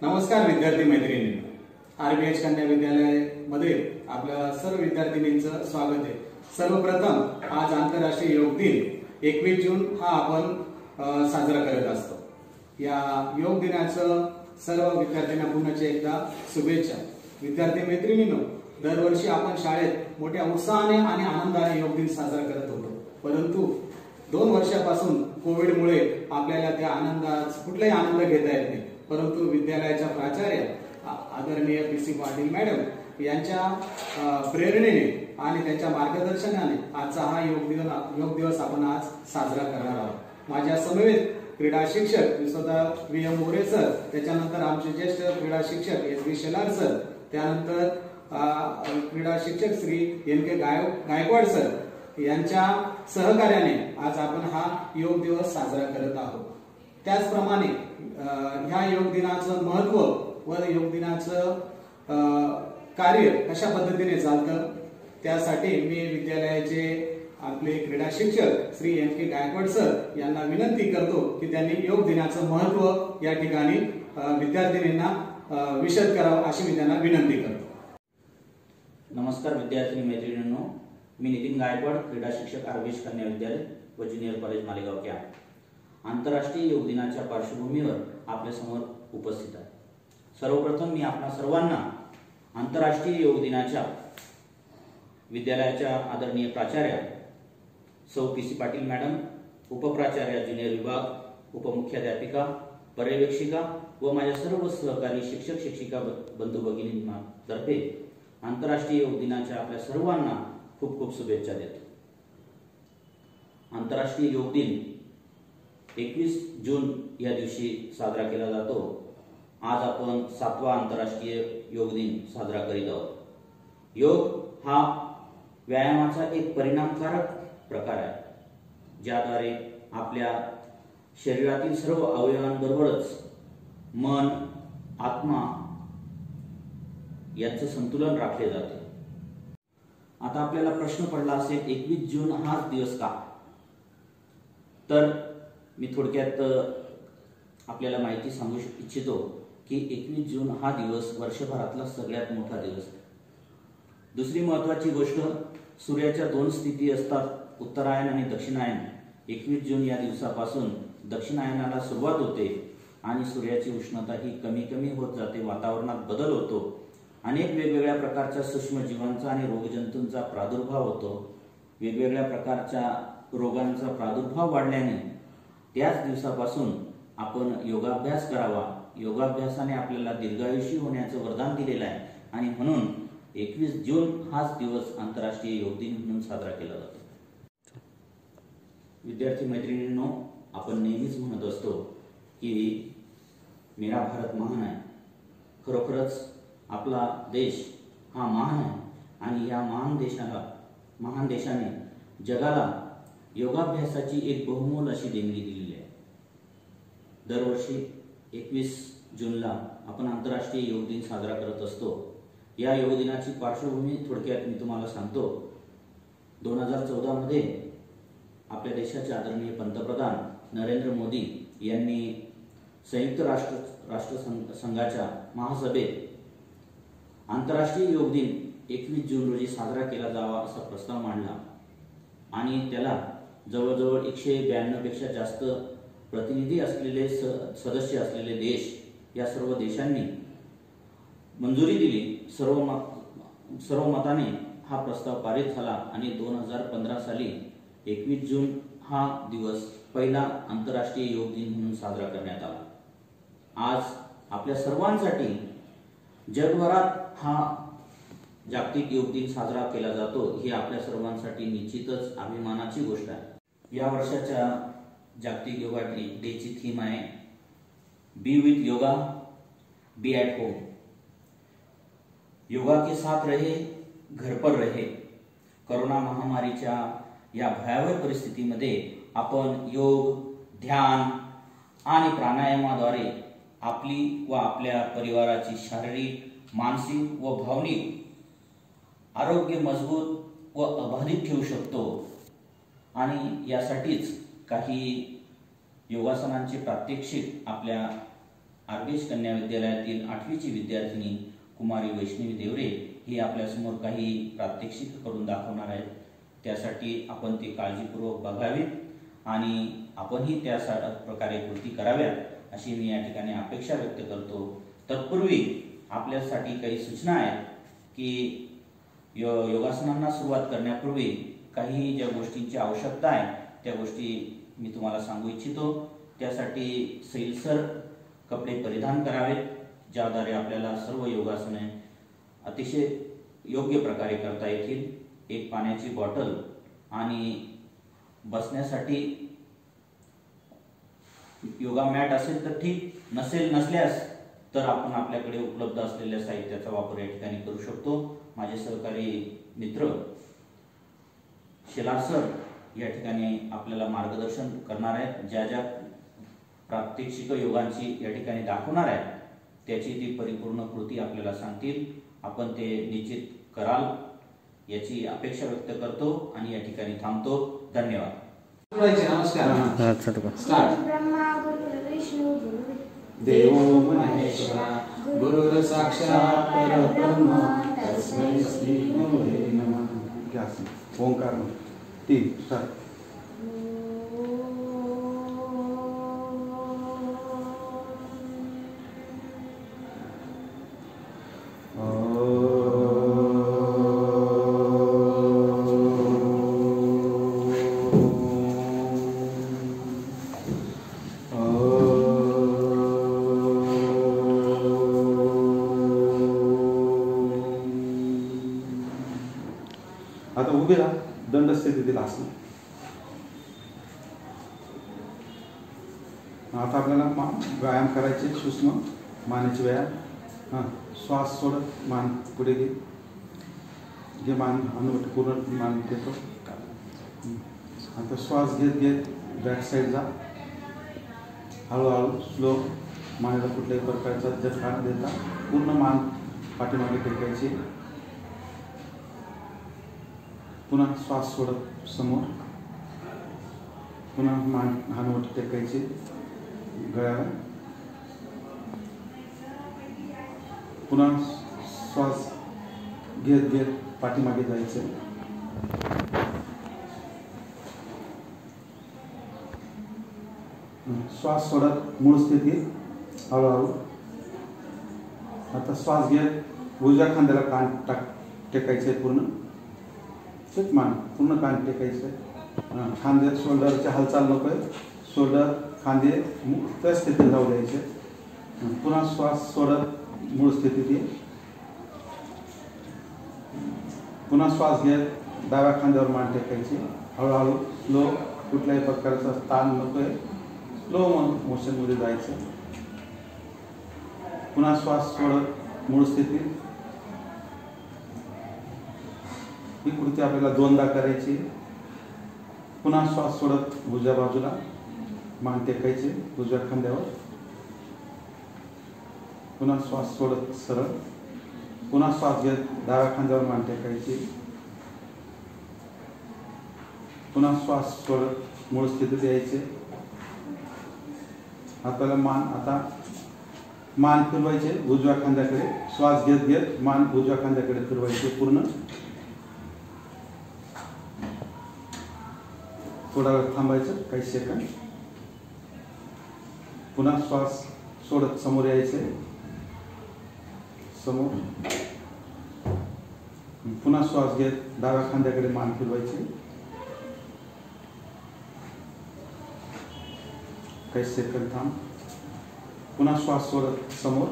नमस्कार विद्यार्थी मैत्रिणींनो, आरबीएच कन्या विद्यालय मध्ये आपल्या सर्व विद्यार्थिनींचं स्वागत आहे। सर्वप्रथम आज आंतरराष्ट्रीय योग दिन 21 जून हा आपण साजरा करत असतो। या योग दिनाचं सर्व विद्यार्थ्यांना पुन्हा एकदा शुभेच्छा। विद्यार्थी मैत्रिणींनो, दरवर्षी आपण शाळेत मोठ्या उत्साहाने आणि आनंदाने योग दिन साजरा करत होतो, परंतु 2 वर्षापासून कोविडमुळे आपल्याला त्या आनंदाचा कुठलाही आनंद घेता येत नाही। परंतु विद्यालयाच्या प्राचार्य आदरणीय पीसी पाटील मॅडम यांच्या प्रेरणेने आणि त्यांच्या मार्गदर्शनाने आजचा हा योग दिवस आपण आज साजरा करणार आहोत। माझ्या समवेत क्रीडा शिक्षक स्वतः VM मोरे सर, त्याच्यानंतर आमचे ज्येष्ठ क्रीडा शिक्षक SV शेलार सर, त्यानंतर क्रीडा शिक्षक श्री NK गायकवाड सर यांच्या सहकार्याने आज आपण हा योग दिवस साजरा करत आहोत। त्याचप्रमाणे ह्या योग दिनाचं महत्त्व व योग दिनाचं कार्य कशा पद्धतीने चालतं त्यासाठी मी विद्यालयाचे आपले क्रीडा शिक्षक श्री NK गायकवाड सर यांना विनंती करतो की त्यांनी योग दिनाचं महत्त्व या ठिकाणी विद्यार्थिनींना विशद करावं अशी मी त्यांना विनंती करतो। नमस्कार विद्यार्थी मैत्रिणींनो, मी नितीन गायकवाड, क्रीडा शिक्षक आरबीएच कन्या विद्यालय व ज्युनियर कॉलेज मालेगाव कॅम्प, आंतरराष्ट्रीय योग दिनाच्या पार्श्वभूमीवर आपल्या समोर उपस्थित आहे। सर्वप्रथम मी आपणा सर्वांना आंतरराष्ट्रीय योग दिनाच्या विद्यालयाच्या आदरणीय प्राचार्य सौ पीसी पाटील मॅडम, उपप्राचार्य ज्युनियर विभाग, उपमुख्याध्यापिका, पर्यवेक्षिका व माझ्या सर्व सहकारी शिक्षक शिक्षिका बंधू भगिनींना तर्फे आंतरराष्ट्रीय योग दिनाच्या आपल्या सर्वांना खूप खूप शुभेच्छा देतो। आंतरराष्ट्रीय योग दिन 21 जून या दिवशी साजरा केला जातो। आज आपण 7वा आंतरराष्ट्रीय योग दिन साजरा करीत आहोत। योग हा व्यायामाचा एक परिणामकारक प्रकार आहे, ज्याद्वारे आपल्या शरीरातील सर्व अवयवांबरोबरच मन, आत्मा यांचं संतुलन राखले जाते। आता आपल्याला प्रश्न पडला असेल 21 जून हाच दिवस का? तर मी थोडक्यात आपल्याला माहिती सांगू इच्छितो की 21 जून हा दिवस वर्षभरातला सगळ्यात मोठा दिवस आहे। दुसरी महत्त्वाची गोष्ट, सूर्याच्या 2 स्थिती असतात, उत्तरायण आणि दक्षिणायन। 21 जून या दिवसापासून दक्षिणायनाला सुरुवात होते आणि सूर्याची उष्णता ही कमी कमी होत जाते, वातावरणात बदल होतो, अनेक वेगवेगळ्या प्रकारच्या सूक्ष्मजीवांचा आणि रोगजंतूंचा प्रादुर्भाव होतो। वेगवेगळ्या प्रकारच्या रोगांचा प्रादुर्भाव वाढल्याने त्याच दिवसापासून आपण योगाभ्यास करावा। योगाभ्यासाने आपल्याला दीर्घायुषी होण्याचं वरदान दिलेलं आहे आणि म्हणून 21 जून हाच दिवस आंतरराष्ट्रीय योग दिन म्हणून साजरा केला जातो। विद्यार्थी मैत्रिणींनो, आपण नेहमीच म्हणत असतो की मेरा भारत महान आहे। खरोखरच आपला देश हा महान आहे आणि या महान देशाने जगाला योगाभ्यासाची एक बहुमोल अशी देणगी दिलेली आहे। दरवर्षी 21 जूनला आपण आंतरराष्ट्रीय योग दिन साजरा करत असतो। या योग दिनाची पार्श्वभूमी थोडक्यात मी तुम्हाला सांगतो। 2014 मध्ये आपल्या देशाचे आदरणीय पंतप्रधान नरेंद्र मोदी यांनी संयुक्त राष्ट्रसंघाच्या महासभेत आंतरराष्ट्रीय योग दिन 21 जून रोजी साजरा केला जावा असा प्रस्ताव मांडला आणि त्याला जवळजवळ 192 पेक्षा जास्त प्रतिनिधी असलेले सदस्य असलेले देश, या सर्व देशांनी मंजुरी दिली। सर्व मताने हा प्रस्ताव पारित झाला आणि 2015 साली 21 जून हा दिवस पहिला आंतरराष्ट्रीय योग दिन म्हणून साजरा करण्यात आला। आज आपल्या सर्वांसाठी जगभरात हा जागतिक योग दिन साजरा केला जातो, ही आपल्या सर्वांसाठी निश्चितच अभिमानाची गोष्ट आहे। या वर्षाच्या जागतिक योगा डेची थीम आहे be with yoga, be at home. Yoga के साथ रहे, घर पर रहे। कोरोना महामारीच्या या भयावह परिस्थितीमध्ये आपण योग, ध्यान आणि प्राणायामाद्वारे आपली व आपल्या परिवाराची शारीरिक, मानसिक व भावनिक आरोग्य मजबूत व अबाधित ठेवू शकतो आणि यासाठीच काही योगासनांचे प्रात्यक्षिक आपल्या आरबीएच कन्या विद्यालयातील 8वीची विद्यार्थिनी कुमारी वैष्णवी देवरे ही आपल्यासमोर काही प्रात्यक्षिक करून दाखवणार आहेत. त्यासाठी आपण ते काळजीपूर्वक बघावीत आणि आपणही त्या प्रकारे कृती कराव्यात अशी मी या ठिकाणी अपेक्षा व्यक्त करतो. तत्पूर्वी आपल्यासाठी काही सूचना आहेत की योगासनांना सुरुवात करण्यापूर्वी काही ज्या गोष्टींची आवश्यकता आहे त्या गोष्टी मी तुम्हाला सांगू इच्छितो. त्यासाठी सैलसर कपडे परिधान करावेत ज्याद्वारे आपल्याला सर्व योगासने अतिशय योग्य प्रकारे करता येतील. एक पाण्याची बॉटल आणि बसण्यासाठी योगा मॅट असेल तर ठीक, नसल्यास तर आपण आपल्याकडे उपलब्ध असलेल्या साहित्याचा वापर या ठिकाणी करू शकतो. माझे सहकारी मित्र शेलार सर या ठिकाणी आपल्याला मार्गदर्शन करणार आहेत. ज्या प्रात्यक्षिक योगांची या ठिकाणी दाखवणार आहेत त्याची ती परिपूर्ण कृती आपल्याला सांगतील. आपण ते निश्चित कराल याची अपेक्षा व्यक्त करतो आणि या ठिकाणी थांबतो. धन्यवाद. नमस्कार. देवो महेश्वरा गुरुर साक्षात परब्रह्म तस्मै श्री गुरुवे नमः. ओंकार 3 स्टार्ट. आता उभे राहा. दंड स्थितीतील आसन. आता आपल्याला व्यायाम करायचे. सूक्ष्म मानेचे व्यायाम. श्वास सोडत मान पुढे घे. मान अनुवट पूर्ण मान देतो. आता श्वास घेत घेत बॅक साईड जा. हळूहळू स्लो. मानेला कुठल्याही प्रकारचा झटका न देता पूर्ण मान पाठीमागे टेकायची. पुन्हा श्वास सोडत समोर. पुन्हा मान हानवट टेकायची गळ्याला. पुन्हा श्वास घेत घेत पाठीमागे जायचं. श्वास सोडत मूळ स्थितीत हळूहळू. आता श्वास घेत उजव्या खांद्याला कान टेकायचे. पूर्ण मान पूर्ण कान टेकायचं. खांदे शोल्डरची हालचाल नको आहे. शोल्डर खांदे त्या स्थितीत जाऊ द्यायचे. पुन्हा श्वास सोडत मूळ स्थितीत ये. पुन्हा श्वास घेत डाव्या खांद्यावर मान टेकायची. हळूहळू स्लो. कुठल्याही प्रकारचा ताण नको आहे. स्लो मोशनमध्ये जायचं. पुन्हा श्वास सोडत मूळ स्थितीत. ही कृती आपल्याला 2दा करायची. पुन्हा श्वास सोडत उजव्या बाजूला मान टेकायचे उजव्या खांद्यावर. पुन्हा श्वास सोडत सरळ. पुन्हा श्वास घेत डाव्या खांद्यावर मान टेकायची. पुन्हा श्वास सोडत मूळ स्थितीत यायचे. आपल्याला मान फिरवायचे उजव्या खांद्याकडे. श्वास घेत घेत मान उजव्या खांद्याकडे फिरवायचे पूर्ण. थोडा वेळ थांबायचं काही सेकंद. पुन्हा श्वास सोडत समोर यायचे. समोर. पुन्हा श्वास घेत डाव्या खांद्याकडे मान फिरवायचे. काही सेकंद थांब. पुन्हा श्वास सोडत समोर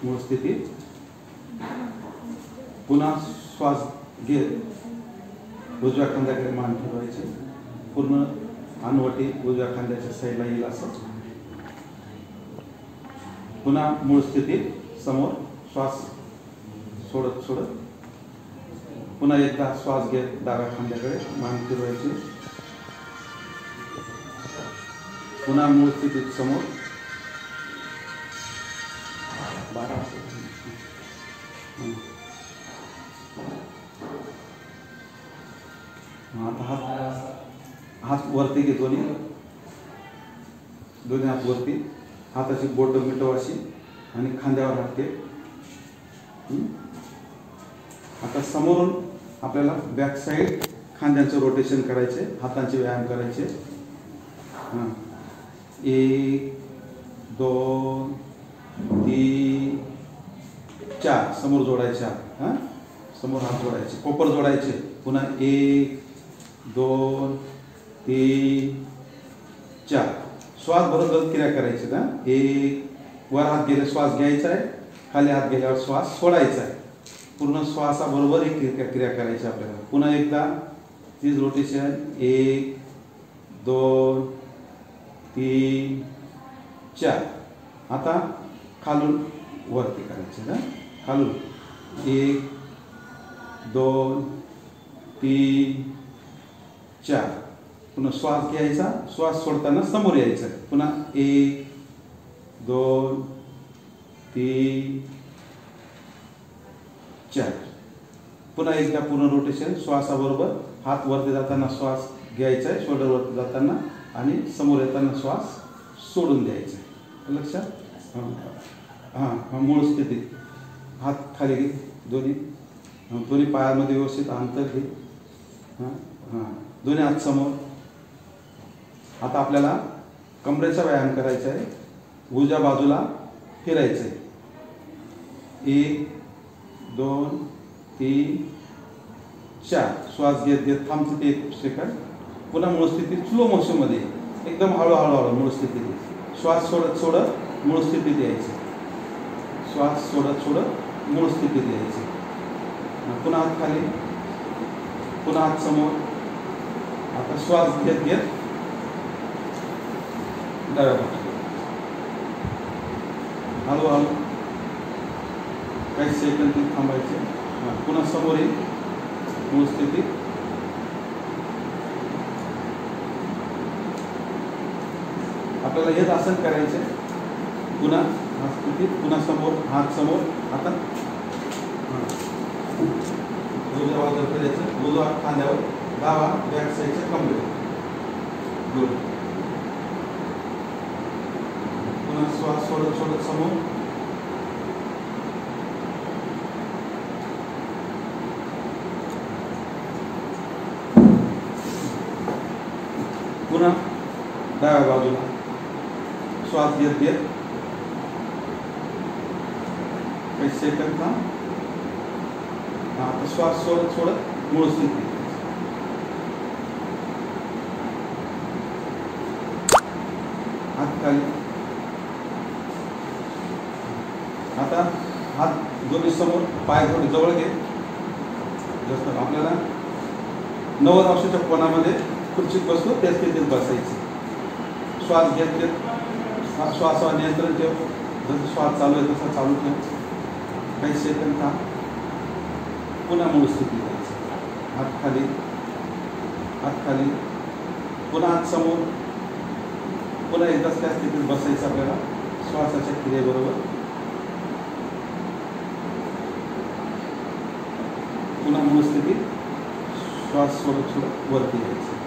मूळ स्थितीत. पुन्हा श्वास घेत उजव्या खांद्याकडे मान फिरवायचे. पूर्ण अनुवटी उजव्या खांद्याच्या साईडला येईल असं. पुन्हा मूळ स्थितीत समोर श्वास सोडत सोडत. पुन्हा एकदा श्वास घेत डाव्या खांद्याकडे मान फिरवायचे. पुन्हा मूळ स्थितीत समोर. 12. आता हात वरती घे. दोन्ही हात वरती. हाताची बोट मिटव अशी आणि खांद्यावर हात ठेव. आता समोरून आपल्याला बॅक साईड खांद्यांचं रोटेशन करायचे, हातांचे व्यायाम करायचे. 1 2 3 4 समोर जोडायचे हात. समोर हात जोडायचे, कोपर जोडायचे. पुन्हा 1 2 3 4 श्वास भरून क्रिया करायची ना. 1 वर हात गेले श्वास घ्यायचा आहे, खाली हात गेल्यावर श्वास सोडायचा आहे. पूर्ण श्वासाबरोबर ही क्रिया करायची आपल्याला. पुन्हा एकदा तीच रोटेशन. 1 2 3 4 आता खालून वरती करायचे ना. खालून 1 2 3 4 पुन्हा श्वास घ्यायचा, श्वास सोडताना समोर यायचा. पुन्हा 1 2 3 4 पुन्हा एकदा पूर्ण रोटेशन. श्वासाबरोबर हात वरती जाताना श्वास घ्यायचा आहे, शोल्डर वरती जाताना, आणि समोर येताना श्वास सोडून द्यायचा आहे. लक्षात? हां मूळ स्थितीत हात खाली घे, दोन्ही पायामध्ये व्यवस्थित अंतर घे. दोन्ही हात समोर. आता आपल्याला कमरेचा व्यायाम करायचा आहे. उजव्या बाजूला फिरायचं आहे. 1 2 3 4 श्वास घेत घेत थांबतो ते 1 सेकंद. पुन्हा मूळ स्थितीत स्लो मोशनमध्ये एकदम हळूहळू मूळ स्थितीत श्वास सोडत मूळ स्थितीत यायचं. श्वास सोडत मूळ स्थितीत यायचं. पुन्हा हात खाली, पुन्हा हात समोर. आता श्वास घेत घेत डाव्या बाजूला हळूहळू काही सेकंद थांबायचे. पुन्हा समोर येईल मूळ स्थितीत. आपल्याला हेच आसन करायचे. पुन्हा हा स्थितीत, पुन्हा समोर, हात समोर. आता उजव्या बाजूला फिरायचं. उजवा हात खांद्यावर, डावा बॅक साईडच्या कमरेवर. गुड. पुन्हा श्वास सोडत समोर. पुन्हा डाव्या बाजूला श्वास घेत घेत काही सेकंद थांब. आता श्वास सोडत मूळ स्थिती. हात खाली. आता हात दोन्ही समोर, पाय थोडे जवळ घे. जास्त आपल्याला 90 अंशाच्या कोणामध्ये खुर्चीत बसलो त्या स्थितीत बसायची. श्वास घेत घेत श्वासावर नियंत्रण ठेव. जसं श्वास चालू आहे तसा चालू ठेव. काही सेकंद थांब. पुन्हा मूळ स्थितीत जायचं. हात खाली, हात खाली. पुन्हा हात समोर. पुन्हा एकदाच त्या स्थितीत बसायचं आपल्याला श्वासाच्या क्रियेबरोबर. पुन्हा मूळ स्थितीत श्वास सोडत वरती यायचं.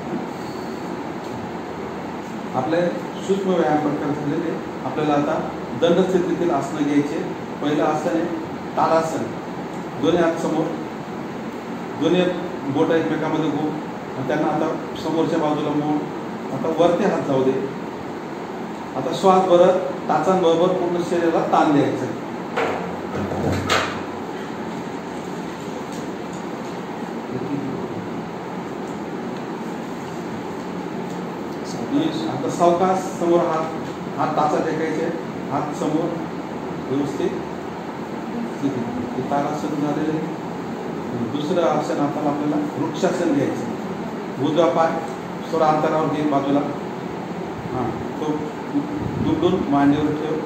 आपले सूक्ष्म व्यायाम प्रकार झालेले. आपल्याला आता दंड स्थितीतील आसनं घ्यायचे. पहिलं आसन आहे ताडासन. दोन्ही हात समोर, दोन्ही बोट एकमेकांमध्ये गो. त्यांना आता समोरच्या बाजूला मोड. आता वरती हात जाऊ दे. आता श्वास भरत टाचांबरोबर पूर्ण शरीराला ताण द्यायचं. आता सावकाश समोर हात टाचा टेकायचे. हात समोर व्यवस्थित. ताडासन झालेले. दुसरं आसन आता आपल्याला वृक्षासन घ्यायचं. उजवा पाय थोडा अंतरावर घे बाजूला. तो दुमडून मांडीवर ठेव.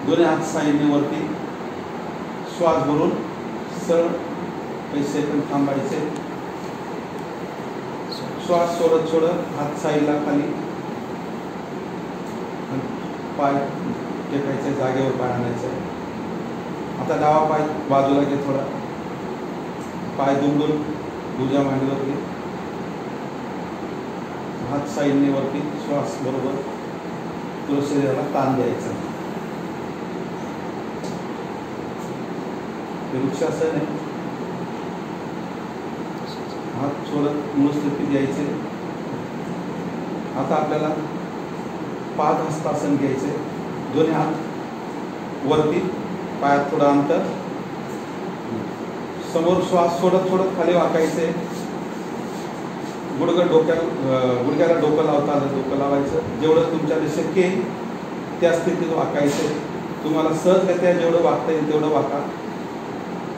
दोन्ही हात साईडने वरती. श्वास भरून सरळ काही सेकंद थांबायचे. श्वास सोडत हात साईडला खाली. पाय टेकायचे, जागेवर पाय आणायचे. आता डावा पाय बाजूला घे थोडा. पाय दुमडून उजव्या मांडीवर घे. हात साईडने वरती. श्वास बरोबर पुढे शरीराला ताण द्यायचा. वृक्षासन आहे. हात सोडत मूळ स्थिती द्यायचे. आता आपल्याला पादहस्तासन घ्यायचे. दोन्ही हात वरती, पायात थोडं अंतर, समोर श्वास सोडत सोडत खाली वाकायचे. गुडघ्याला डोकं लावता आलं डोकं लावायचं. जेवढं तुमच्याकडे शक्य आहे त्या स्थितीत वाकायचे. तुम्हाला सहजगत्या जेवढं वाकता येईल तेवढं वाका.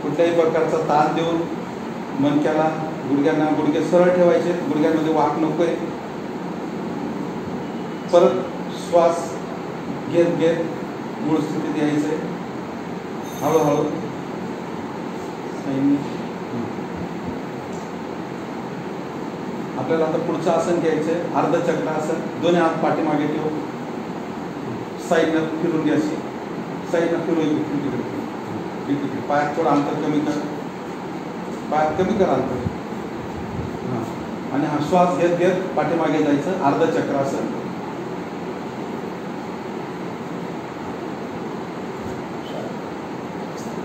कुठल्याही प्रकारचा ताण देऊन मणक्याला गुडघ्यांना गुडघे सरळ ठेवायचे. गुडघ्यांमध्ये वाक नकोय. परत श्वास घेत घेत मूळ स्थितीत यायचे. हळूहळू आपल्याला आता पुढचं आसन घ्यायचं. अर्धचक्रासन. दोन्ही हात पाठीमागे ठेवू. साईडनं फिरून घ्यायची. साईडनं फिरून इकडे. पायात थोडं अंतर कमी कर. पायात कमी कर अंतर. हां. आणि हा श्वास घेत घेत पाठीमागे जायचं. अर्धचक्रासन.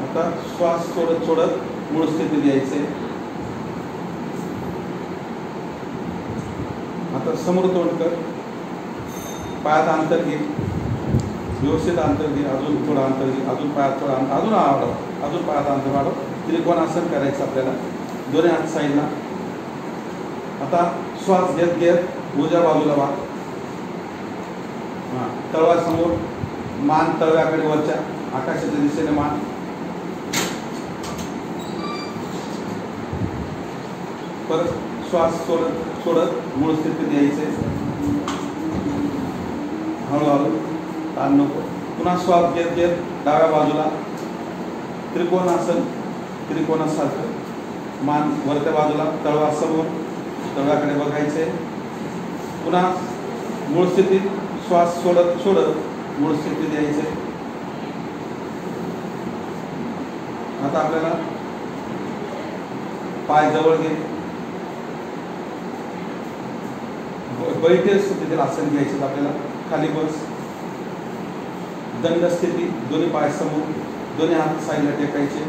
आता श्वास सोडत सोडत मूळ स्थितीत यायचे. आता समोर तोंड कर. पायात अंतर घे. व्यवस्थित अंतर घे. अजून थोडं अंतर घे. अजून पायात थोडं अंतर. अजून वाढव. अजून पायात अंतर वाढव. त्रिकोणासन करायचं आपल्याला. दोन्ही हात साईडला. आता श्वास घेत घेत उजव्या बाजूला वाक. हां. तळवा समोर. मान तळव्याकडे वरच्या आकाशाच्या दिशेने मान. परत श्वास सोडत सोडत मूळ स्थितीत यायचे. हळूहळू ताण नको. पुन्हा श्वास घेत घेत डाव्या बाजूला त्रिकोणासन. त्रिकोणासारखं. मान वरच्या बाजूला. तळवा समोर. तळव्याकडे बघायचे. पुन्हा मूळ स्थितीत श्वास सोडत सोडत मूळ स्थितीत यायचे. आता आपल्याला पाय जवळ घे. बैठे स्थितीतील आसन घ्यायचे आपल्याला. खाली बस. दंड स्थिती. दोन्ही पाय समोर. दोन्ही हात साईडला टेकायचे.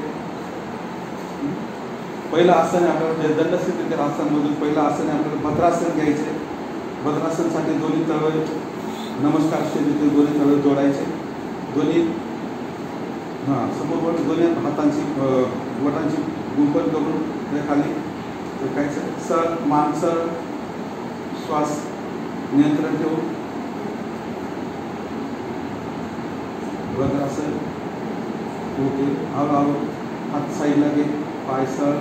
पहिलं आसन आहे आपल्याला दंड स्थितीतील आसनमधून पहिलं आसन आहे आपल्याला भद्रासन घ्यायचे. भद्रासनसाठी दोन्ही तळवे नमस्कार स्थितीतील दोन्ही तळवे जोडायचे. दोन्ही समोर दोन्ही हातांची बोटांची गुंफण करून खाली टेकायचं. सरळ मान सरळ. श्वास नियंत्रण ठेवून वज्रासन. ओके. हळूहळू हात साईडला घे. पाय सरळ.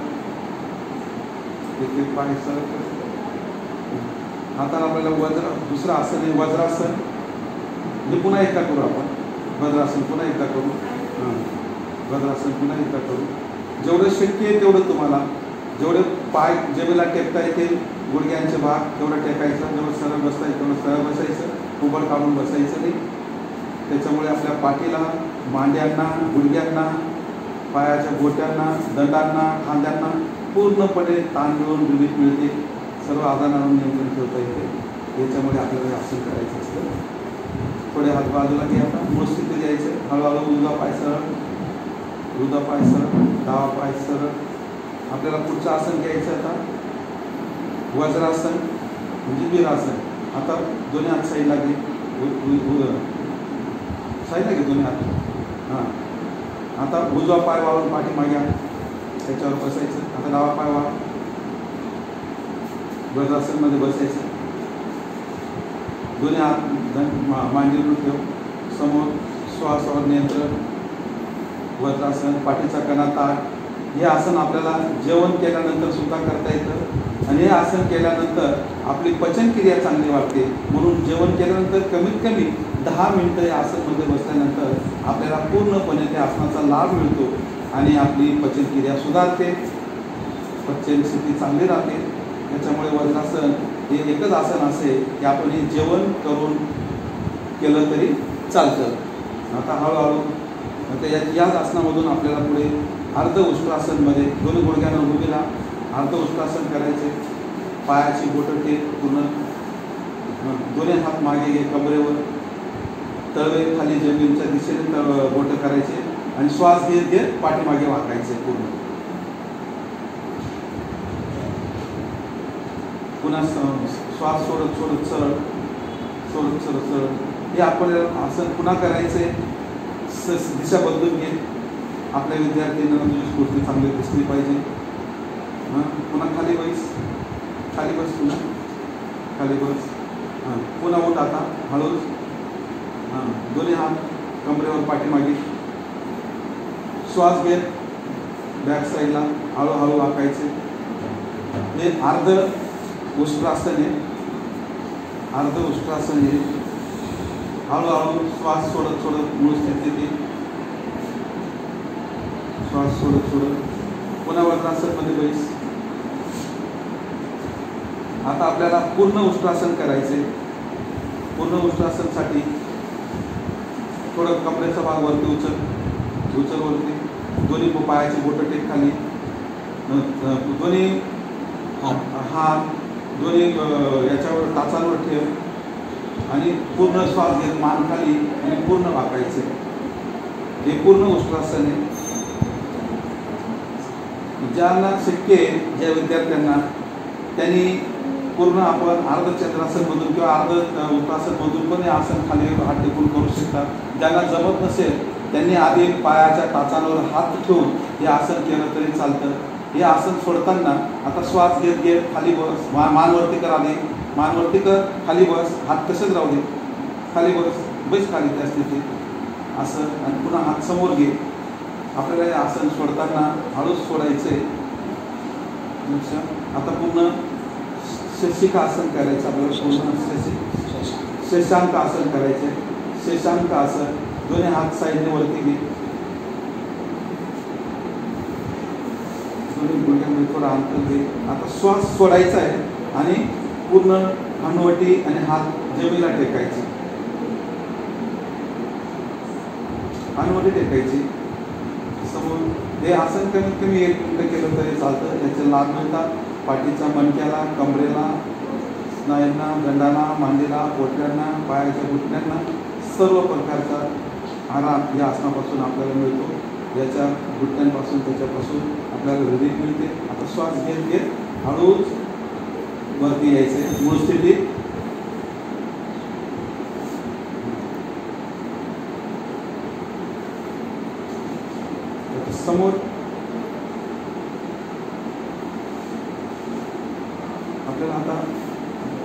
एक पाय सरळ. हाताला आपल्याला दुसरं आसन आहे वज्रासन. म्हणजे पुन्हा एकदा करू आपण. वज्रासन पुन्हा एकदा करू. वज्रासन पुन्हा एकदा करू. जेवढं शक्य आहे तेवढं तुम्हाला जेवढे पाय जमिनीला टेकता येते गुडघ्यांचे भाग तेवढं टेकायचं. जेवढं सरळ बसता येईल तेवढं सरळ बसायचं. उभं काढून बसायचं नाही. त्याच्यामुळे आपल्या पाठीला, मांड्यांना, गुडघ्यांना, पायाच्या गोट्यांना, दंडांना, खांद्यांना पूर्णपणे ताण मिळून रिलीफ मिळते. सर्व आधारांवर नियंत्रण ठेवता येते. याच्यामुळे आपल्याला आसन करायचं असतं. थोडे हात बाजूला घे. आता मूळ स्थितीत यायचं. हळूहळू उजवा पाय सरळ. उजवा पाय सरळ. डावा पाय सरळ. आपल्याला पुढचं आसन घ्यायचं आता वज्रासन म्हणजे वीरासन. आता दोन्ही हात साईडला घे. साईडला घे दोन्ही हात. हां. आता उजवा पाय वाळून पाठीमागे आहे त्याच्यावर बसायचं. आता डावा पाय वाळ. वज्रासनमध्ये बसायचं. दोन्ही हात मांडीवर ठेव. समोर श्वासावर नियंत्रण. वज्रासन. पाठीचा कणा ताठ. हे आसन आपल्याला जेवण केल्यानंतर सुद्धा करता येतं. आणि हे आसन केल्यानंतर आपली पचनक्रिया चांगली वाढते. म्हणून जेवण केल्यानंतर कमीत कमी 10 मिनिटं या आसनमध्ये बसल्यानंतर आपल्याला पूर्णपणे त्या आसनाचा लाभ मिळतो आणि आपली पचनक्रिया सुधारते. पचन स्थिती चांगली राहते. त्याच्यामुळे वज्रासन हे एकच आसन असे की आपण हे जेवण करून केलं तरी चालतं. आता हळूहळू आता याच आसनामधून आपल्याला पुढे अर्ध उष्ट्रासनमध्ये दोन्ही गुडघ्यांना उभी राहा. अर्ध उष्ट्रासन करायचे. पायाची बोटं टेक पूर्ण. दोन्ही हात मागे घे कमरेवर. तळवे खाली जमिनीच्या दिशेने बोट करायचे आणि श्वास घेत घेत पाठीमागे वाकायचे पूर्ण. पुन्हा श्वास सोडत सोडत सरळ सोडत सरळ सरळ. हे आपल्याला आसन पुन्हा करायचे. दिशा बदलून घे. आपल्या विद्यार्थ्यांना तुझी स्फूर्ती चांगली दिसली पाहिजे. पुन्हा खाली बस. खाली बस. पुन्हा खाली बस. पुन्हा उठ. आता हळूच. दोन्ही हात कमरेवर पाठीमागे. श्वास घेत बॅक साईडला हळूहळू वाकायचे. हे अर्ध उष्ट्रासन आहे. अर्ध उष्ट्रासन आहे. हळूहळू श्वास सोडत सोडत मूळ स्थितीत श्वास सोडत सोडत पुन्हा वज्रासनमध्ये बैस. आता आपल्याला पूर्ण उष्ट्रासन करायचे. पूर्ण उष्ट्रासनसाठी थोडं कमरेचा भाग वरती उचल. उचल वरती. दोन्ही पायाची बोटं टेक खाली. दोन्ही हात दोन्ही याच्यावर टाचांवर ठेव आणि पूर्ण श्वास घेत मान खाली आणि पूर्ण वाकायचे. हे पूर्ण उष्ट्रासन आहे. ज्यांना शक्य आहे, ज्या विद्यार्थ्यांना, त्यांनी पूर्ण आपण अर्धचंद्रासनमधून किंवा अर्ध उत्तासनमधून पण हे आसन खाली हात टेकून करू शकतात. ज्यांना जमत नसेल त्यांनी आधी पायाच्या टाचांवर हात ठेवून हे आसन केलं तरी चालतं. हे आसन सोडताना आता श्वास घेत घेत खाली बस. मानवरती कर. आधी मानवरती कर. खाली बस. हात तसेच राहू दे. खाली बस. बस खाली त्या स्थितीत असं. आणि पुन्हा हात समोर घे. आपल्याला हे आसन सोडताना हळूच सोडायचं आहे. आता पूर्ण शशिक आसन करायचं आपल्याला. पूर्ण शशांक आसन करायचे. शशांक आसन. दोन्ही हात साईडने वरती घे. दोन्ही गुडघ्यांमध्ये थोडा अंतर घे. आता श्वास सोडायचा आहे आणि पूर्ण हनुवटी आणि हात जमिनीला टेकायचे. हनुवटी टेकायची समोर. हे आसन कमीत कमी 1 मिनिट केलं तरी चालतं. याचे लाभ मिळतात पाठीच्या मणक्याला, कमरेला, स्नायूंना, दंडाला, मांडीला, पोटऱ्यांना, पायाच्या घुटण्यांना. सर्व प्रकारचा आराम या आसनापासून आपल्याला मिळतो. याच्या घुटण्यांपासून त्याच्यापासून आपल्याला रिलीफ मिळते. आता श्वास घेत घेत हळूच वरती यायचे मूळ स्थितीत. समोर आपल्याला आता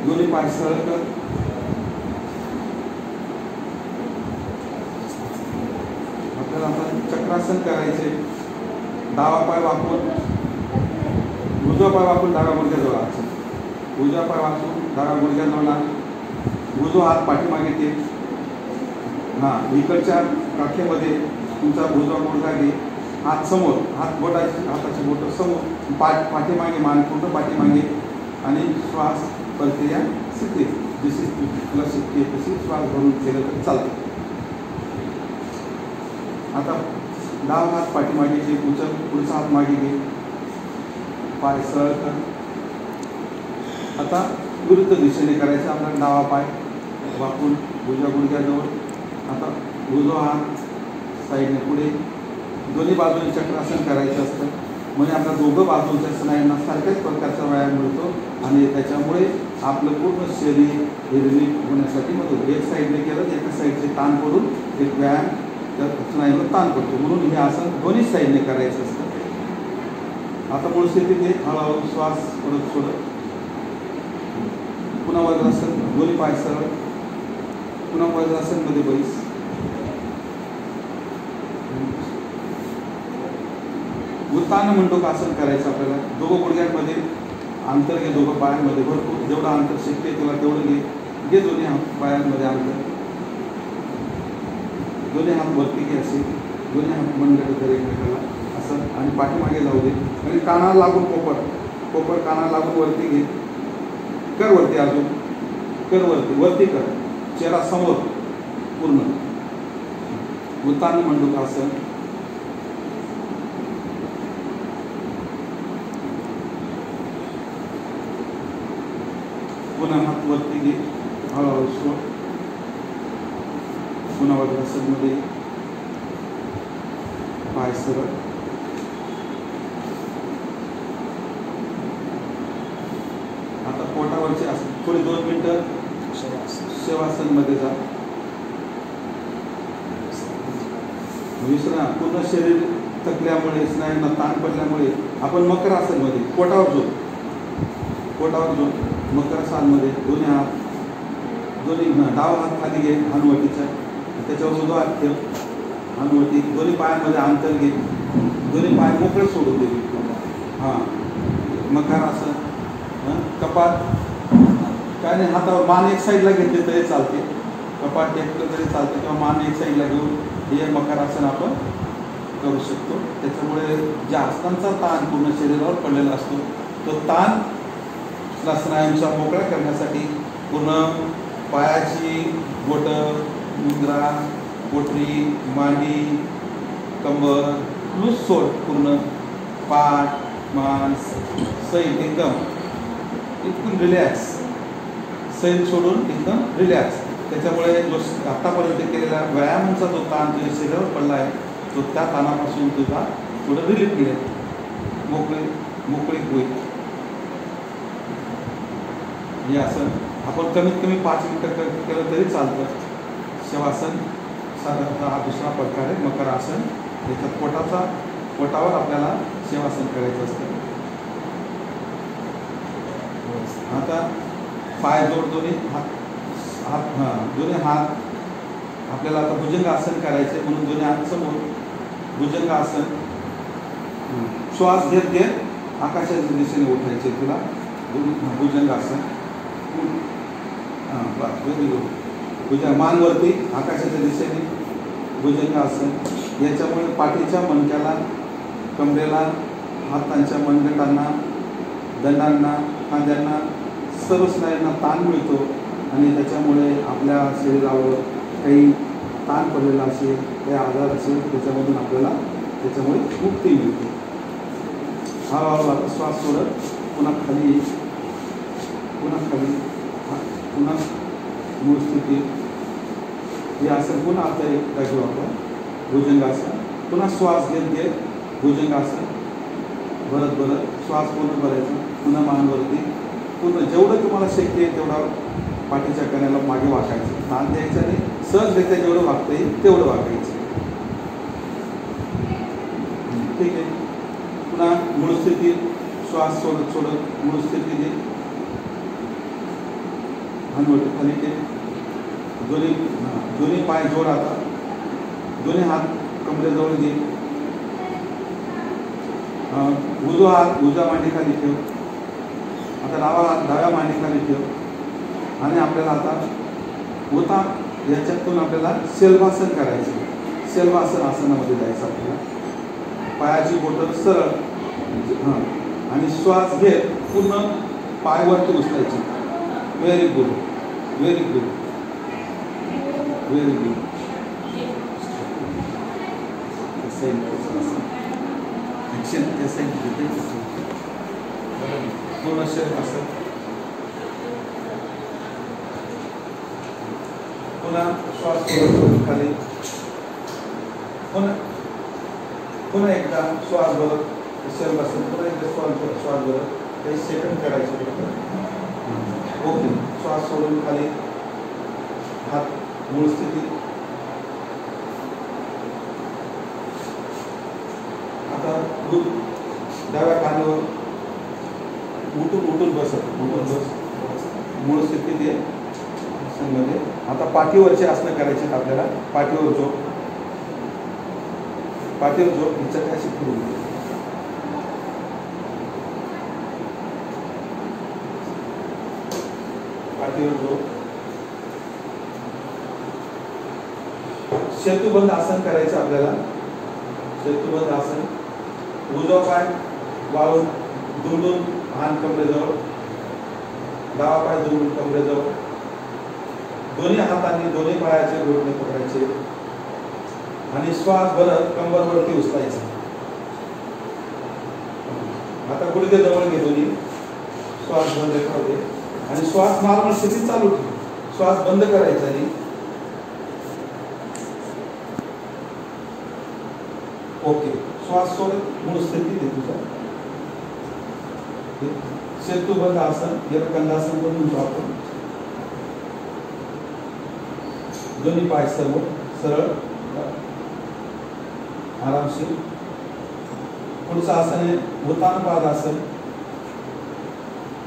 दोन्ही पाय सरळ कर. आपल्याला आता चक्रासन करायचे. डावा पाय वाकून उजवा पाय वाकून डाव्या गुडघ्याजवळ आणायचा. उजवा पाय वाकून डाव्या गुडघ्याजवळ आण. उजवा हात पाठीमागे ठेव. इकडच्या काखेमध्ये तुमचा उजवा गुडघा घे. हात समोर. हाताची बोटं समोर. पाठीमागे मान पूर्ण पाठीमागे आणि श्वास प्रक्रिया शिकते. जशी तुला शिकते तशी श्वास भरून केलं तर चालतं. आता डावा हात पाठीमागे घे. उचल. पुढचा हात मागे घे. पाय सरळ कर. आता विरुद्ध दिशेने करायचं. आपला डावा पाय वाकून उजव्या गुडघ्याजवळ. आता उजवा हात साईडने पुढे. दोन्ही बाजूने चक्रासन करायचं असतं. म्हणजे आपल्या दोघं बाजूच्या स्नायूंना सारख्याच प्रकारचा व्यायाम मिळतो आणि त्याच्यामुळे आपलं पूर्ण शरीर हे रिलीफ होण्यासाठी मदत. एक साईडने केलं एका साईडचे ताण पडून एक व्यायाम त्या स्नायूवर ताण पडतो. म्हणून हे आसन दोन्ही साईडने करायचं असतं. आता मूळ स्थितीत हळूहळू श्वास परत सोडत. पुन्हा वज्रासन. दोन्ही पाय सरळ. पुन्हा वज्रासनमध्ये बैस. उत्तान मंडूक आसन करायचं आपल्याला. दोघं गुडघ्यांमध्ये अंतर घे. दोघं पायांमध्ये भरपूर जेवढं अंतर शक्य आहे तुला तेवढं घे. घे दोन्ही हात पायांमध्ये अंतर. दोन्ही हात वरती घे असे. दोन्ही हात मनगट कर एकमेकाला असं आणि पाठीमागे जाऊ दे. आणि कानाला लागून कोपर कानाला लागून वरती घे. कर वरती. अजून कर वरती. वरती कर. चेहरा समोर पूर्ण. उत्तान मंडूक आसन. पुन्हा हात वरती घे. हळूहळू सोड. पुन्हा वज्रासनमध्ये पाय सरळ. आता पोटावरचे असं थोडी 2 मिनिटं शवासन मध्ये जा. विश्राम. पूर्ण शरीर थकल्यामुळे स्नायूंना ताण पडल्यामुळे आपण मकर आसनमध्ये पोटावर जो मकरासनमध्ये दोन्ही डावा हात खाली घे हनुवटीच्या, त्याच्यावर उजवा हात ठेव हनुवटी. दोन्ही पायांमध्ये अंतर घे, दोन्ही पाय मोकळे सोडून दे. हां, मकरासन. कपाट काय नाही, हातावर मान एक साईडला घेतले तरी चालते, कपाट टेकलं तरी चालते, किंवा मान एक साईडला घेऊन हे मकरासन आपण करू शकतो. त्याच्यामुळे ज्या आसनांचा ताण पूर्ण शरीरावर पडलेला असतो तो ताण स्नायूंचा मोकळा करण्यासाठी पूर्ण पायाची बोटं, मुंद्रा, पोटरी, मांडी, कंबर लूज सोड. पूर्ण पाठ, मान सैल एकदम रिलॅक्स. सैल सोडून एकदम रिलॅक्स. त्याच्यामुळे जो आतापर्यंत केलेला व्यायामांचा जो ताण तुझ्या शरीरावर पडला आहे तो त्या ताणापासून तुझा थोडं रिलीफ मिळेल, मोकळी होईल. हे असं आपण कमीत कमी 5 मिनिटं केलं तरी चालतं. शवासन साधारणतः हा दुसरा प्रकार आहे मकर आसन. त्याच्यात पोटावर आपल्याला शवासन करायचं असतं. आता पाय जोड, दोन्ही हात आपल्याला आता भुजंगासन करायचे म्हणून दोन्ही हात समोर भुजंगासन. श्वास घेत घेत आकाशाच्या दिशेने उठायचे तुला भुजंगासन. मानवरती आकाशाच्या दिशेने भुजंगासन. याच्यामुळे पाठीच्या मणक्याला, कमरेला, हातांच्या मनगटांना, दंडांना, खांद्यांना, सर्व स्नायूंना ताण मिळतो आणि त्याच्यामुळे आपल्या शरीरावर काही ताण पडलेला असेल, काही आजार असेल त्याच्यामधून आपल्याला त्याच्यामुळे मुक्ती मिळते. हळूहळू आता श्वास सोडत पुन्हा खाली पुन्हा मूळ स्थिती. हे आसन पुन्हा आता एकदा घेऊ आपण भुजंगासन. पुन्हा श्वास घेत भुजंगासन. भरत श्वास पूर्ण करायचा. पुन्हा मानवरती पूर्ण जेवढं तुम्हाला शक्य आहे तेवढा पाठीच्या कण्याला मागे वाकायचं. ताण द्यायचं नाही, सहज घेता जेवढं वागता येईल तेवढं वाकायचं. ठीक आहे. पुन्हा मूळ स्थितीत श्वास सोडत मूळ स्थितीत हनुवटी खाली ते दोन्ही पाय जोड. आता दोन्ही हात कमरेजवळ घे. उजवा हात उजव्या मांडीखाली ठेव. आता डावा हात डाव्या मांडीखाली ठेव. आणि आपल्याला आता याच्यातून आपल्याला शेल्वासन करायचं. शेल्वासन आसनामध्ये जायचं आपल्याला. पायाची बोटं सरळ आणि श्वास घेत पूर्ण पायवरती उचलायची. Very good. पूर्ण शरीर असं. पुन्हा श्वास खाली. पुन्हा एकदा श्वास भरत शरीरापासून पुन्हा एकदा श्वास भरत काही सेकंड करायचे. ओके. श्वास सोडून खाली. हात मूळ स्थिती. आता डाव्या खांद्यावर उठून बस. मूळ स्थितीत ये. मध्ये आता पाठीवरचे आसनं करायचे आपल्याला. पाठीवर झोप हिचं काय शिकू. पाठीवर झोप. सेतुबंध आसन करायचं आपल्याला. सेतुबंध आसन. उजवा पाय वाळून दुमडून हात कमरेजवळ, डावा पाय दुमडून कमरेजवळ. दोन्ही हातांनी दोन्ही पायाचे घोटणे पकडायचे आणि श्वास भरत कंबरवरती उचलायचं. आता गुडघे जवळ घे दोन्ही. श्वास बंद करू आणि श्वास नॉर्मल स्थितीत चालू ठेव. श्वास बंद करायचा आणि ओके. श्वास सोडत मूळ स्थितीत आहे तुझा. सेतुबंध आसन, कंदासन पण म्हणतो आपण. दोन्ही पाय सर्व सरळ आरामशीर. पुढचं आसन आहे उत्तानपाद आसन.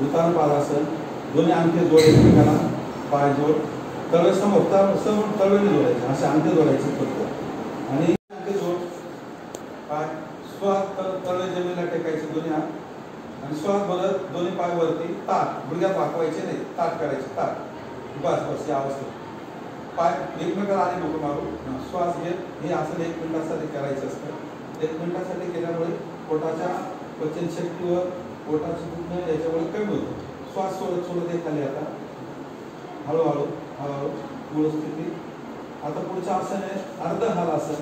उत्तानपाद आसन. दोन्ही अंगठे जोड एकमेकांना, पाय जोड, तळवे समोर तळवेने जोडायचे, असे अंगठे जोडायचे फक्त. आणि अंगठे जोड, पाय श्वास तळवे जमिनीला टेकायचे दोन्ही हात. आणि श्वास भरत दोन्ही पाय वरती, ताट गुडघ्यात वाकवायचे नाही, ताट करायचे, ताट. बस या अवस्थेत पाय एकमेकाला आले नको मारू. श्वास घेत हे आसन 1 मिनिटासाठी करायचं असतं. 1 मिनिटासाठी केल्यामुळे पोटाच्या पचनशक्तीवर, पोटाची दुखणं याच्यामुळे कमी होतं. श्वास सोडत हे खाली. आता हळूहळू हळूहळू मूळ स्थिती. आता पुढचं आसन आहे अर्ध हलासन.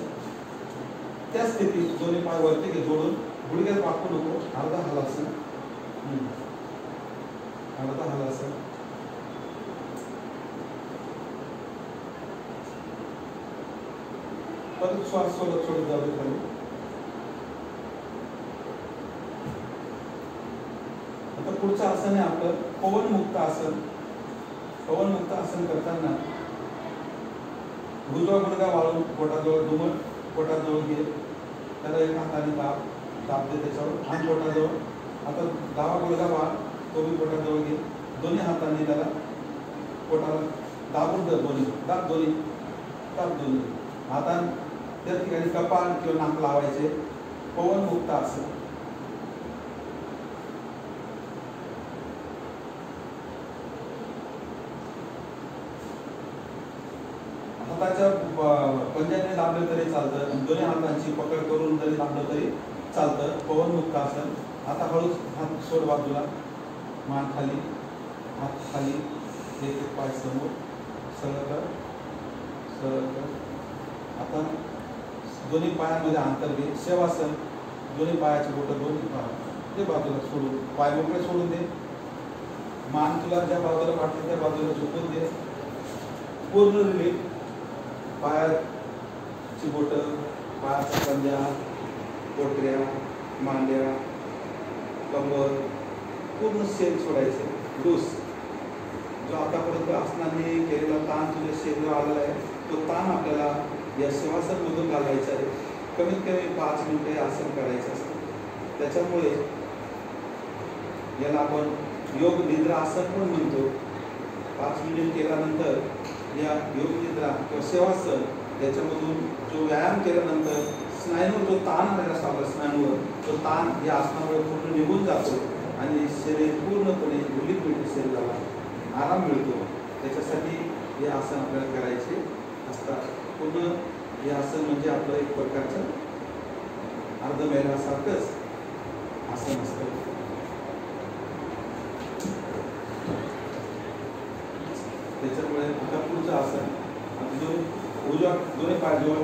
त्या स्थितीत दोन्ही पाय वरती घे जोडून, गुडघ्यात वाकू नको. अर्ध हलासन. अर्ध हलासन. परत श्वास सोडत जाऊ दे खाली. आता पुढचं आसन आहे आपलं पवनमुक्त आसन. पवनमुक्त आसन करताना उजवा गुडघा वाळून पोटाजवळ दुमड, पोटाजवळ घे. त्याला एक हाताने दाब दे त्याच्यावर आणि पोटाजवळ. आता डावा गुडघा वाळ, तो बी पोटाजवळ घे. दोन्ही हातांनी त्याला पोटाला दाबून धर. दोन्ही हातां त्या ठिकाणी कपाळ किंवा नाक लावायचे. पवनमुक्त आसन. हाताच्या पंजाने दाबले तरी चालतं, दोन्ही हातांची पकड करून जरी दाबलं तरी चालतं. पवनमुक्त आसन. आता हळूच हात सोड बाजूला, मान खाली, हात खाली, एक पाय समोर, सरळ कर, सरळ कर. आता दोन्ही पायांमध्ये अंतर घे. शेवासन. दोन्ही पायाचे बोटं दोन्ही ते बाजूला सोडून, पाय मोकळे सोडून दे. मान तुला ज्या बाजूला वाटते त्या बाजूला झुकून दे. पूर्ण रिलीफ. पायाची बोटं, पायाचा पंजा, पोटऱ्या, मांड्या, कंबर पूर्ण सेल सोडायचे. लूस. जो आतापर्यंत आसनांनी केलेला ताण तुझ्या शरीरावर आलेला आहे, तो ताण आपल्याला या शवासन मधून घालायचा आहे. कमीत कमी 5 मिनिटे आसन करायचं असतं. त्याच्यामुळे याला आपण योग निद्रा आसन पण म्हणतो. 5 मिनिट केल्यानंतर या योग निद्रा किंवा सेवासन याच्यामधून जो व्यायाम केल्यानंतर स्नायूवर जो ताण आलेला असतो आपल्या स्नायूवर, तो ताण या आसनामुळे पूर्ण निघून जातो आणि शरीर पूर्णपणे रिलीफ मिळते, शरीराला आराम मिळतो. त्याच्यासाठी हे आसन आपल्याला करायचे असतात. पूर्ण हे आसन म्हणजे आपलं एक प्रकारचं अर्धमेल्यासारखंच आसन असतं. त्याच्यामुळे आता पुढचं आसन. दोन्ही पाय जोड,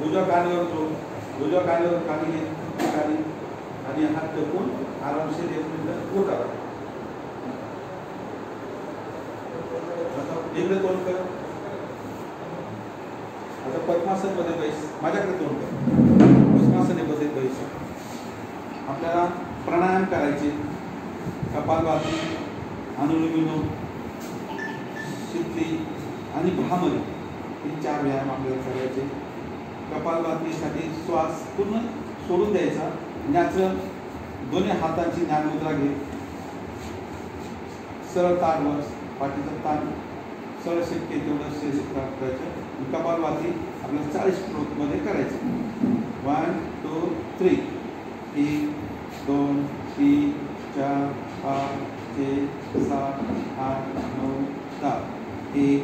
उजव्या कानावर जोड, उजव्या कानावर खाली घे आणि हात टेकून आरामशीर 1 मिनिट उठा. आता इकडे तोंड कर. आता पद्मासन मध्ये बैस. माझ्याकडे तोंड कर. पद्मासनेमध्ये बैस. आपल्याला प्राणायाम करायचे. कपालभाती, अनुलोम विलोम, शीतली आणि भ्रामरी हे 4 व्यायाम आपल्याला करायचे. कपालभातीसाठी श्वास पूर्ण सोडून द्यायचा. ज्ञाचं दोन्ही हातांची ज्ञानमुद्रा घे. सरळ ताट बस. पाठीचं ताण सरळ शक्य तेवढं शरीर करायचं. कपालभाती आपल्याला 40 स्ट्रोकमध्ये करायचं. 1 2 3. 1 2 3 4 5 6 7 8 9 10. 1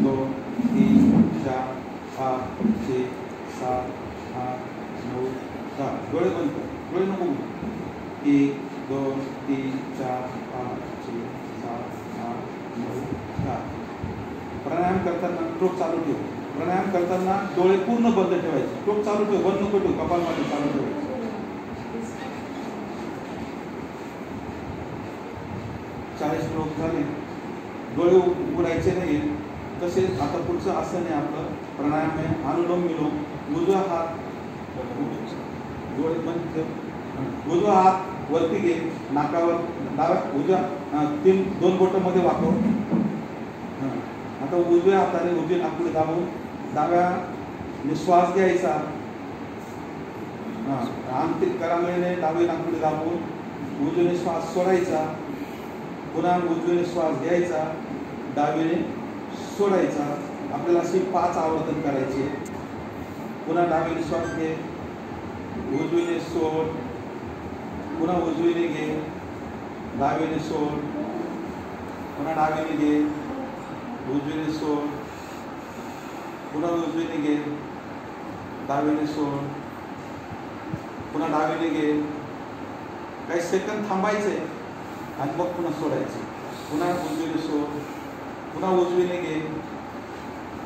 2 3 4 5 6 7 8 9 10. डोळे बंद कर. डोळे नको. 1 2 3 4 5 6 7 8 9 10. प्राणायाम करताना डोक चालू ठेव. प्राणायाम करताना डोळे पूर्ण बंद ठेवायचे. डोक चालू ठेव, बंद नको ठेव. कपालभाती चालू ठेवायची. 40 श्लोक झाले. डोळे उघडायचे नाही. तसेच आता पुढचं आसन आहे आपलं प्राणायाम आहे अनुलोम विलोम. उजवा हात डोळे बंद ठेव. उजवा हात वरती घे नाकावर, डाव्या उजव्या दोन बोटं मध्ये वाकव. आता उजव्या हाताने उजवे नाकपुडी दाबून डाव्या श्वास घ्यायचा. आंतरिक करामळीने डावी नाकपुडी दाबून उजवीने श्वास सोडायचा. पुन्हा उजवीने श्वास घ्यायचा, डावीने सोडायचा. आपल्याला अशी 5 आवर्तन करायचे. पुन्हा डावीने श्वास घे, उजवीने सोड, पुन्हा उजवीने घे, डावीने सोड, पुन्हा डावीने घे, उजवीने सोड, पुन्हा उजवीने घे, डावीने सोड, पुन्हा डावीने घे. काही सेकंद थांबायचे आणि मग पुन्हा सोडायचे. पुन्हा उजवीने सोड, पुन्हा उजवीने घे,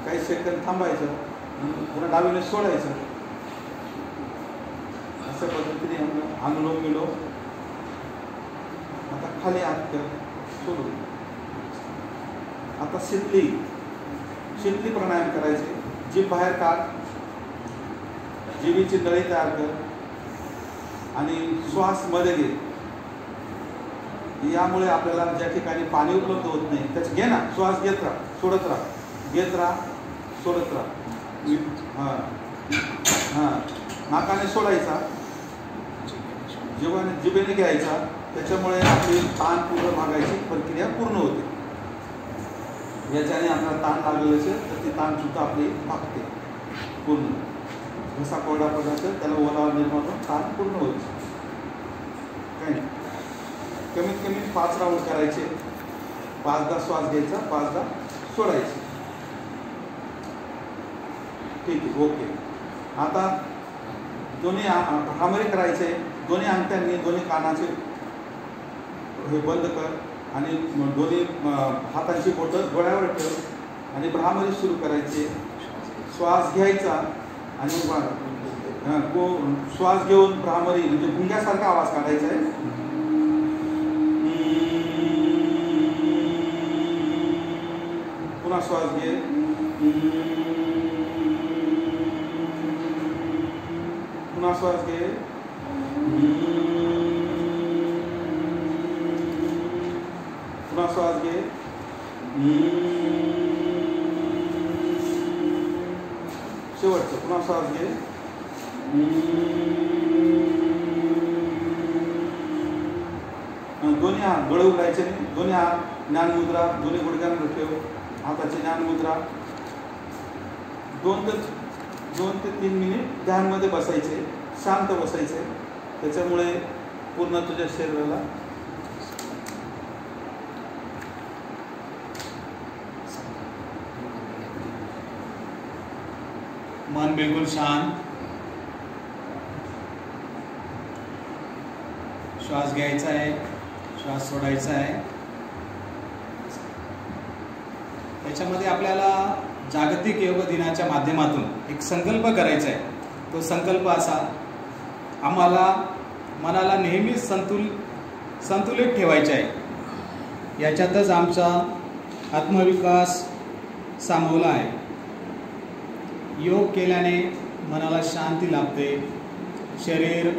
काही सेकंद थांबायचं, पुन्हा डावीने सोडायचं. अशा पद्धतीने अनुलोम विलोम. आता खाली हात कर, सोडून. आता शीतली प्राणायाम करायचे. जीभ बाहेर काढ, जिभेची नळी तयार कर आणि श्वास मध्ये घे. यामुळे आपल्याला ज्या ठिकाणी पाणी उपलब्ध होत नाही त्याचे घे ना, श्वास घेत राहा, सोडत राहा, घेत राहा, सोडत राहा. हां नाकाने सोडायचा, जिभेने घ्यायचा. त्याच्यामुळे आपली ताण पूर्ण भागायची प्रक्रिया पूर्ण होते. याच्याने आपल्याला ताण लागलेलं असेल तर ती ताण सुद्धा आपली भागते पूर्ण. घसा कोरडा पडला असेल त्याला ओलावा निर्माण होऊन ताण पूर्ण होईल. काही नाही, कमीत कमी 5 राऊंड करायचे. 5दा श्वास घ्यायचा, 5दा सोडायचे. ठीक आहे, ओके. आता दोन्ही भ्रामरी करायचे. दोन्ही अंगठ्यांनी दोन्ही कानाचे हे बंद कर आणि दोन्ही हातांची बोटं डोळ्यावर ठेव आणि भ्रामरी सुरू करायची. श्वास घ्यायचा आणि श्वास घेऊन भ्रामरी म्हणजे गुंग्यासारखा आवाज काढायचा आहे. पुन्हा श्वास घे, पुन्हा श्वास घे, पुन्हा श्वास घे, शेवटचं पुन्हा श्वास घे. दोन्ही हात डोळे उघडायचे नाही. दोन्ही हात ज्ञान मुद्रा, दोन्ही गुडघ्यांवर ठेव. हाताची ज्ञान मुद्रा. 2 ते 3 मिनिट ध्यानमध्ये बसायचे, शांत बसायचे. त्याच्यामुळे पूर्ण तुझ्या शरीराला मन बिलकुल शांत. श्वास घ्यायचा आहे, श्वास सोडायचा आहे. त्याच्यामध्ये आपल्याला जागतिक योग दिनाच्या माध्यमातून एक संकल्प करायचा आहे. तो संकल्प असा, आम्हाला मनाला नेहमी संतुलित ठेवायचे आहे. याच्यातच आमचा आत्मविकास सामावला आहे. योग केल्याने मनाला शांती लाभते, शरीर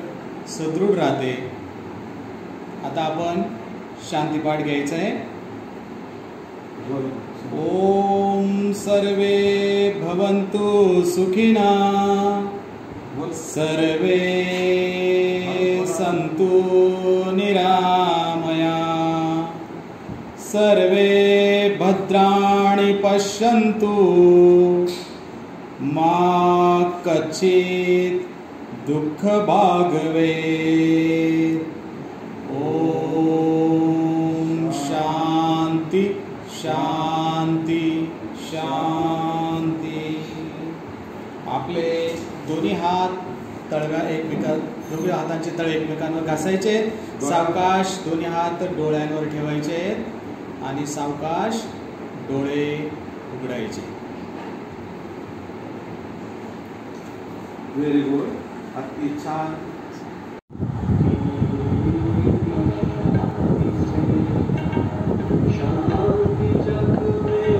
सदृढ राहते. आता आपण शांतीपाठ घ्यायचं आहे. ओम सर्वे भवन्तु सुखिना, सर्वे सन्तु निरामया, सर्वे भद्राणि पश्यन्तु, मा कच्चित् दुःख भागवे. ओम शांति शांति शांति. आपले दोन्ही हात दोन्ही हातांचे तळ एकमेकांवर घासायचे. सावकाश दोन्ही हात डोळ्यांवर ठेवायचे आणि सावकाश डोळे उघडायचे. व्हेरी गुड, अति छान. शांति जग में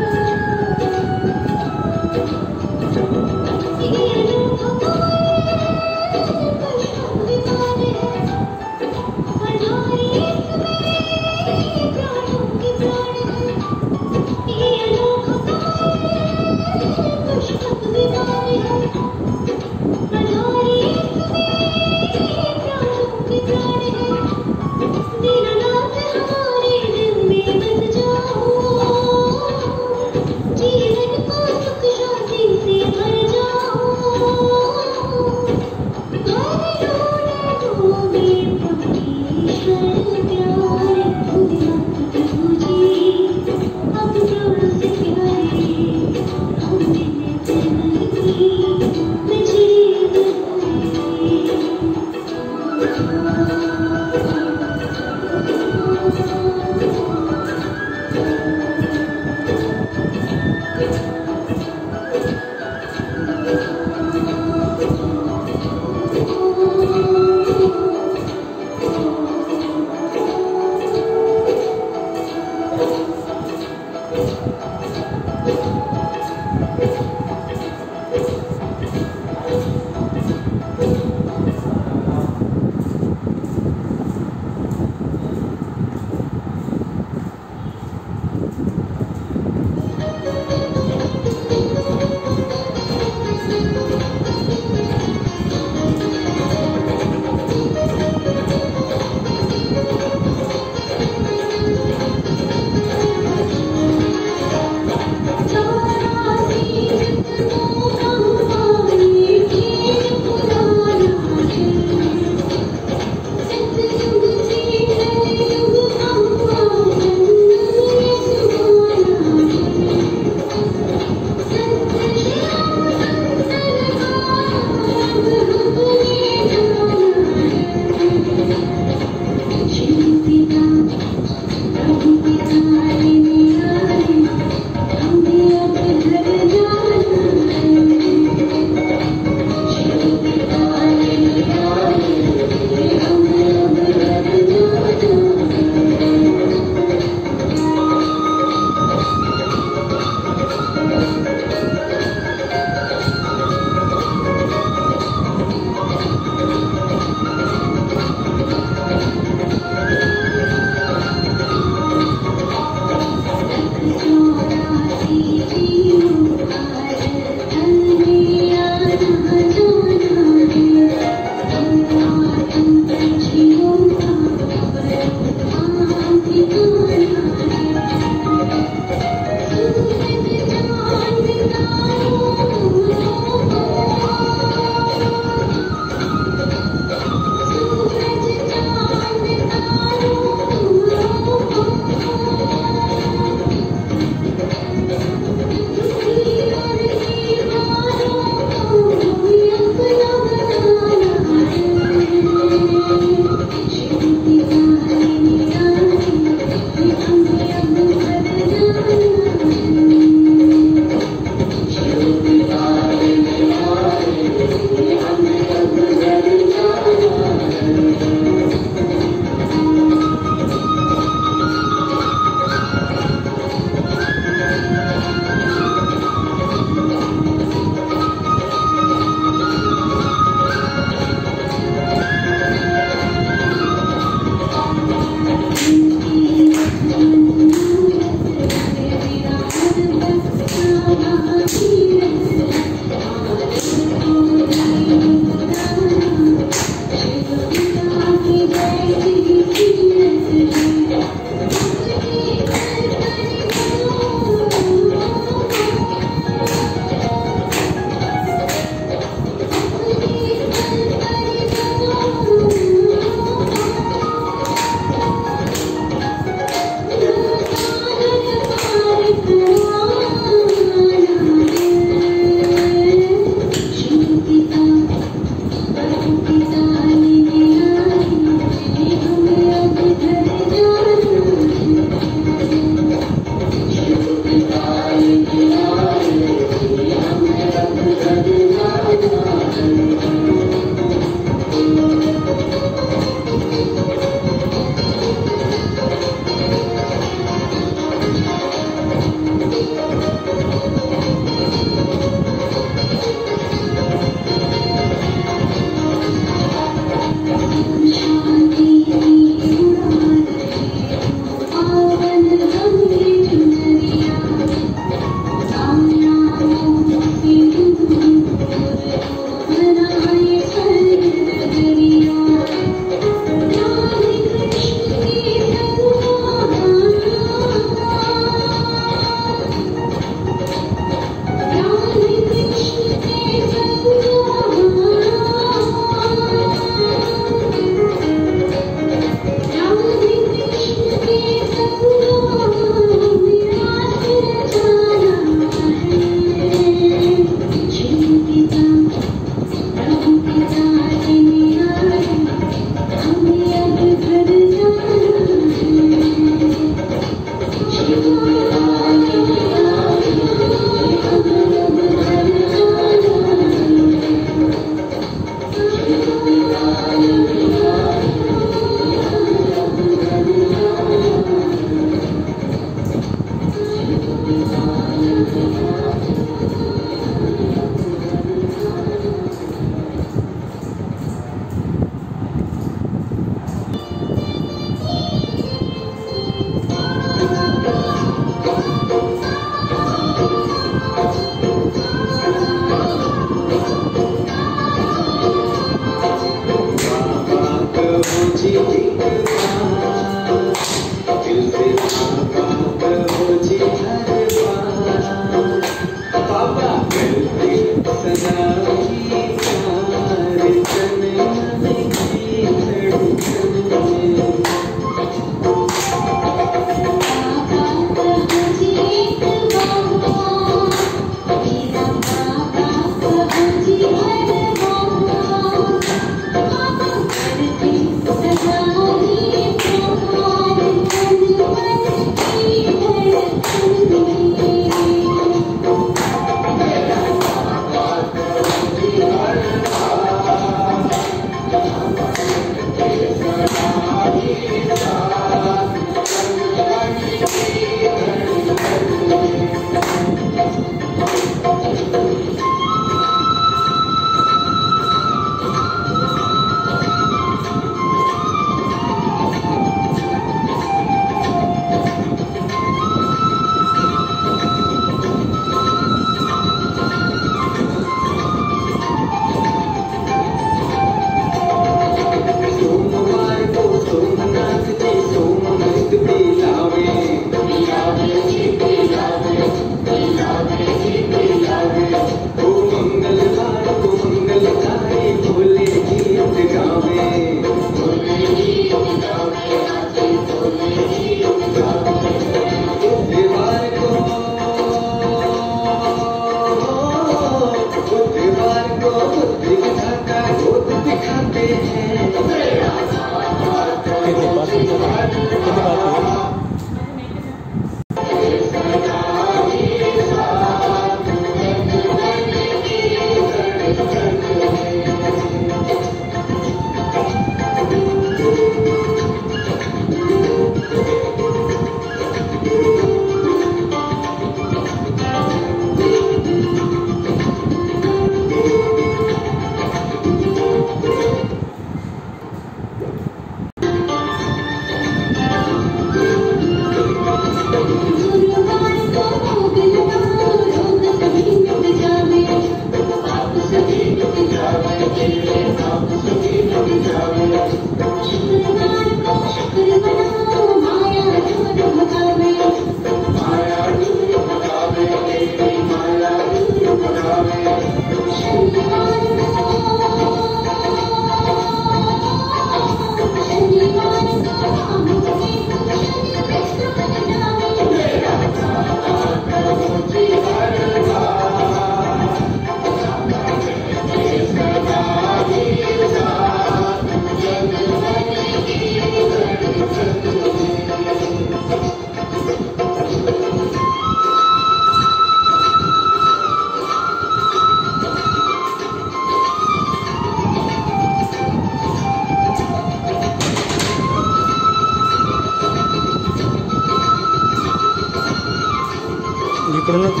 इकडूनच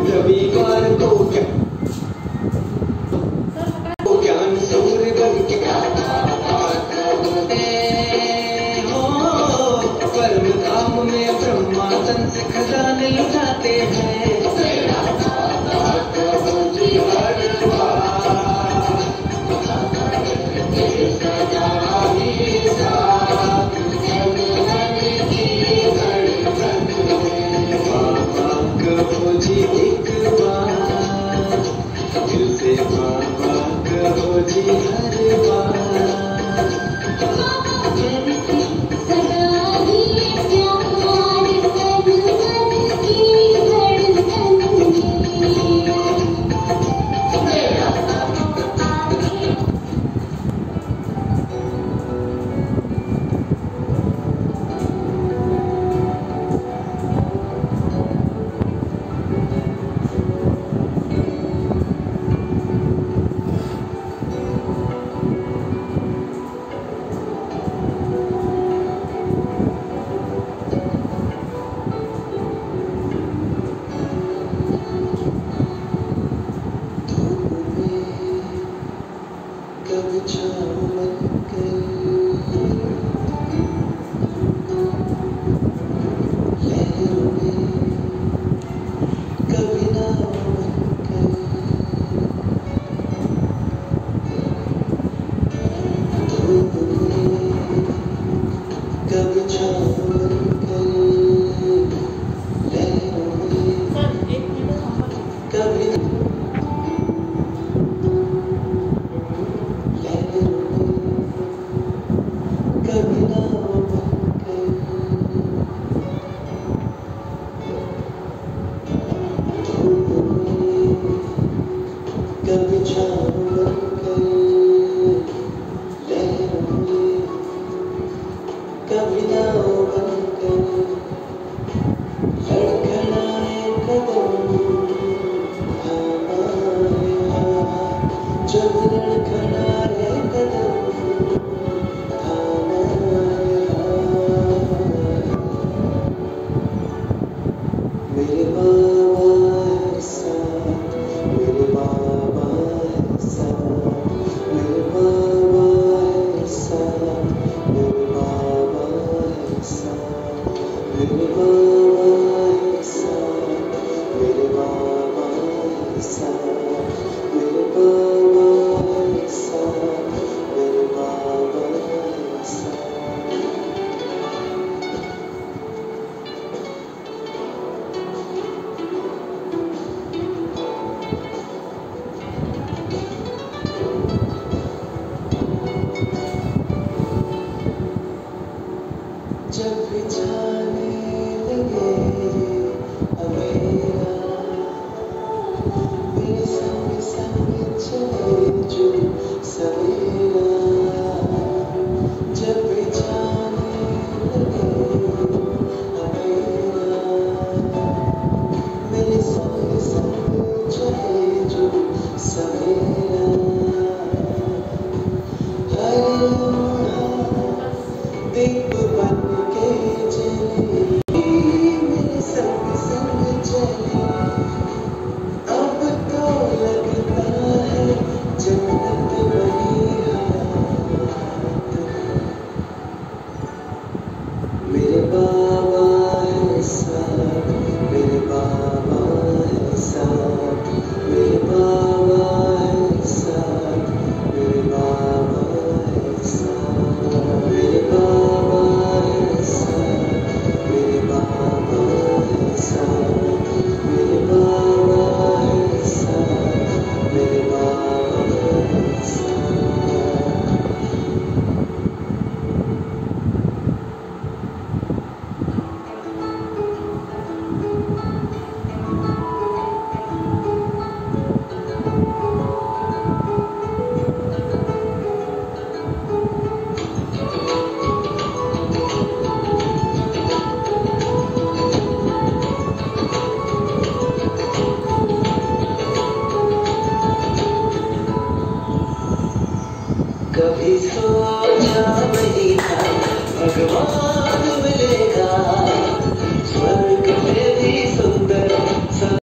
रविवार को ज्ञान सूर्य बन के हो कर्म काम में ब्रह्मासन से खजाने लुटाते हैं जब बिछाने लगे अवेरा मेरे संग संग चले जो सवेरा